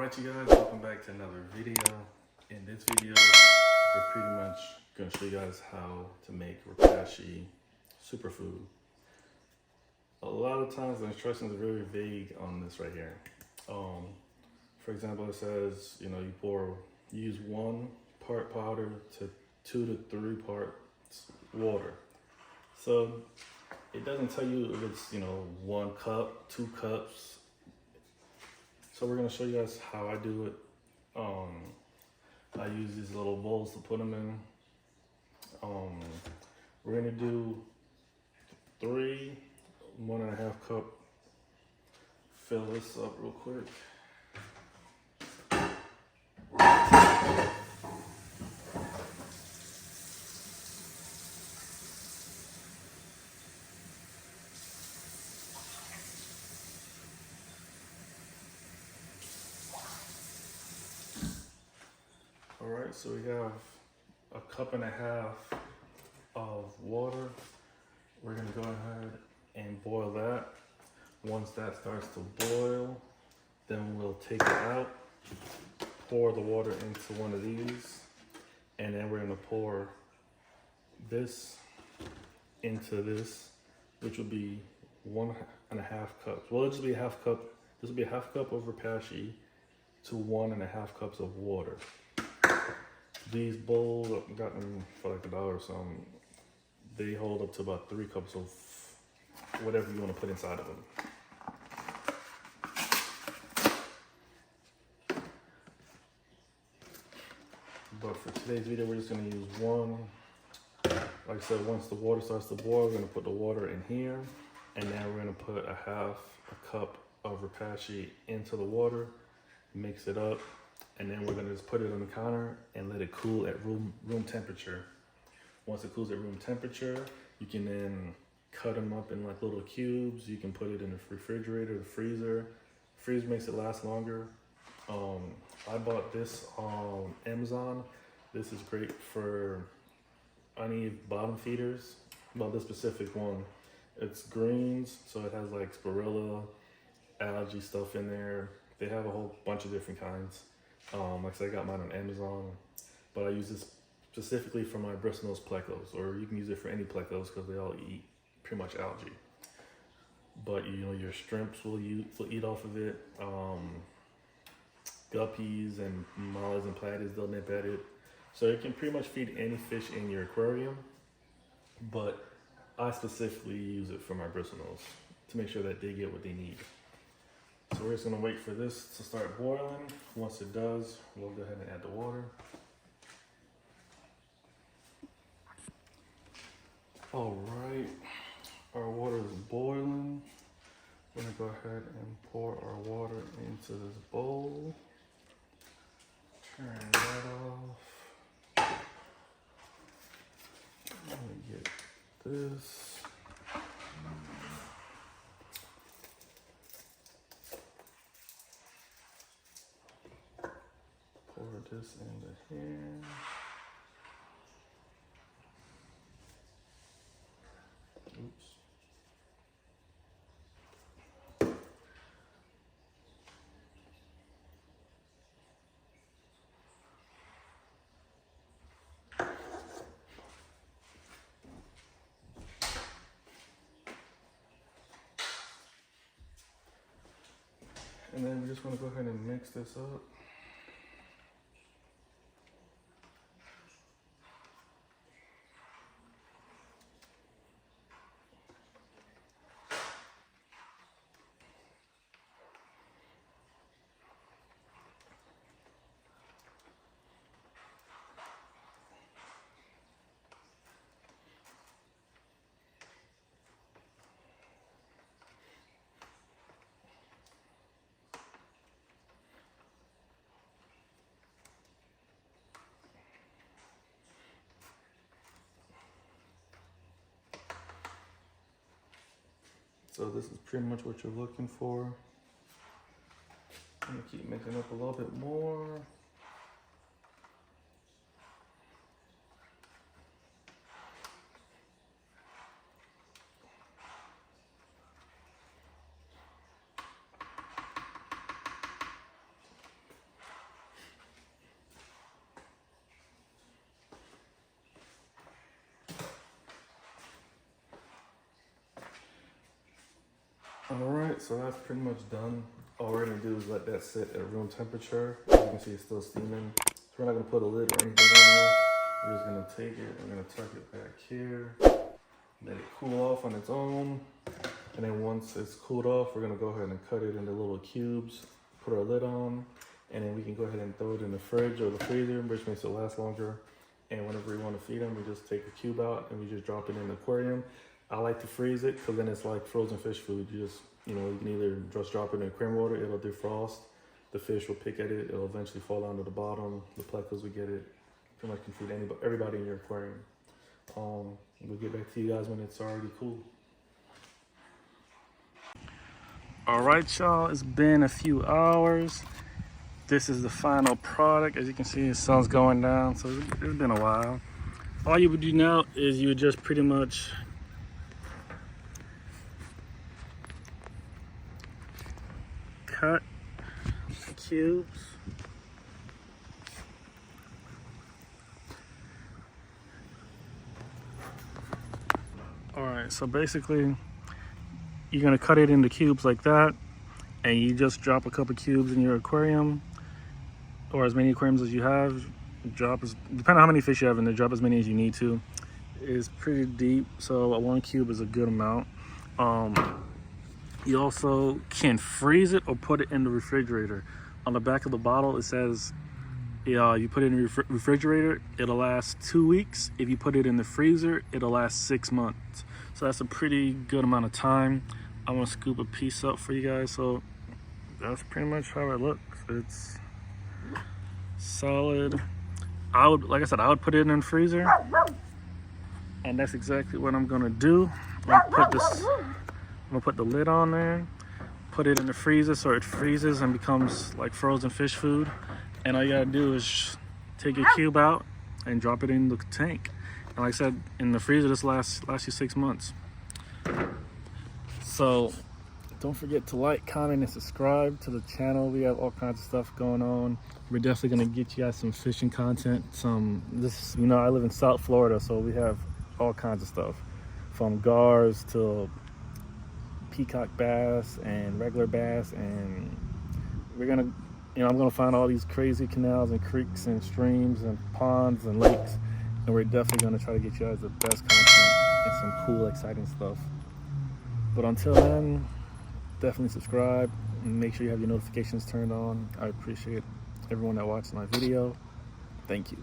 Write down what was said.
Alright you guys, welcome back to another video. In this video, we're pretty much going to show you guys how to make Repashy superfood. A lot of times the instructions are very vague on this right here. For example, it says, you use 1 part powder to 2 to 3 parts water. So it doesn't tell you if it's, 1 cup, 2 cups. So we're gonna show you guys how I do it. I use these little bowls to put them in. We're gonna do 3 1.5 cup. Fill this up real quick. Alright, so we have 1.5 cups of water. We're gonna go ahead and boil that. Once that starts to boil, then we'll take it out, pour the water into one of these, and then we're gonna pour this into this, which will be 1.5 cups. Well, it'll just be a half cup. This will be a half cup of Repashy to 1.5 cups of water. These bowls, I got them for like $1 or something. They hold up to about 3 cups of whatever you want to put inside of them. But for today's video, we're just going to use 1. Like I said, once the water starts to boil, we're going to put the water in here. And then we're going to put a cup of Repashy into the water, mix it up. And then we're gonna just put it on the counter and let it cool at room temperature. Once it cools at room temperature, you can then cut them up in like little cubes. You can put it in the refrigerator, the freezer. Freezer makes it last longer. I bought this on Amazon. This is great for any bottom feeders. Well, this specific one, it's greens, so it has like spirilla, algae stuff in there. They have a whole bunch of different kinds. Like I said, I got mine on Amazon, but I use this specifically for my bristlenose plecos, or you can use it for any plecos because they all eat pretty much algae. But your shrimps will eat off of it. Guppies and mollies and platies, they'll nip at it. So you can pretty much feed any fish in your aquarium, but I specifically use it for my bristlenose to make sure that they get what they need. So we're just gonna wait for this to start boiling. Once it does, we'll go ahead and add the water. All right, our water is boiling. We're gonna go ahead and pour our water into this bowl. Turn that off. Let me get this. Pour this into here. Oops. And then we just want to go ahead and mix this up. So this is pretty much what you're looking for. I'm gonna keep mixing up a little bit more. Alright, so that's pretty much done. All we're gonna do is let that sit at room temperature. As you can see, it's still steaming. So we're not gonna put a lid or anything on there. We're just gonna take it, we're gonna tuck it back here, let it cool off on its own. And then once it's cooled off, we're gonna go ahead and cut it into little cubes, put our lid on, and then we can go ahead and throw it in the fridge or the freezer, which makes it last longer. And whenever we want to feed them, we just take a cube out and we just drop it in the aquarium. I like to freeze it because then it's like frozen fish food. You just, you know, you can either just drop it in cream water, it'll defrost. The fish will pick at it, it'll eventually fall down to the bottom. The plecos will get it. Pretty much can feed everybody in your aquarium. We'll get back to you guys when it's already cool. All right, y'all, it's been a few hours. This is the final product. As you can see, the sun's going down, so it's been a while. All you would do now is you would just pretty much cut the cubes. All right, so basically you're gonna cut it into cubes like that, and you just drop a couple cubes in your aquarium, or as many aquariums as you have. Depending on how many fish you have in there, drop as many as you need to. It's pretty deep, so one cube is a good amount. You also can freeze it or put it in the refrigerator. On the back of the bottle, it says, you put it in the refrigerator, it'll last 2 weeks. If you put it in the freezer, it'll last 6 months. So that's a pretty good amount of time. I'm gonna scoop a piece up for you guys. So that's pretty much how it looks. It's solid. Like I said, I would put it in the freezer, and that's exactly what I'm gonna do. I'm gonna put the lid on there, put it in the freezer so it freezes and becomes like frozen fish food. And all you gotta do is take your cube out and drop it in the tank. And like I said, in the freezer, this lasts you 6 months. So don't forget to like, comment, and subscribe to the channel. We have all kinds of stuff going on. We're definitely gonna get you guys some fishing content. You know, I live in South Florida, so we have all kinds of stuff, from gars to peacock bass and regular bass. And we're gonna, you know, I'm gonna find all these crazy canals and creeks and streams and ponds and lakes, and we're definitely gonna try to get you guys the best content and some cool, exciting stuff. But until then, definitely subscribe and make sure you have your notifications turned on. I appreciate everyone that watched my video. Thank you.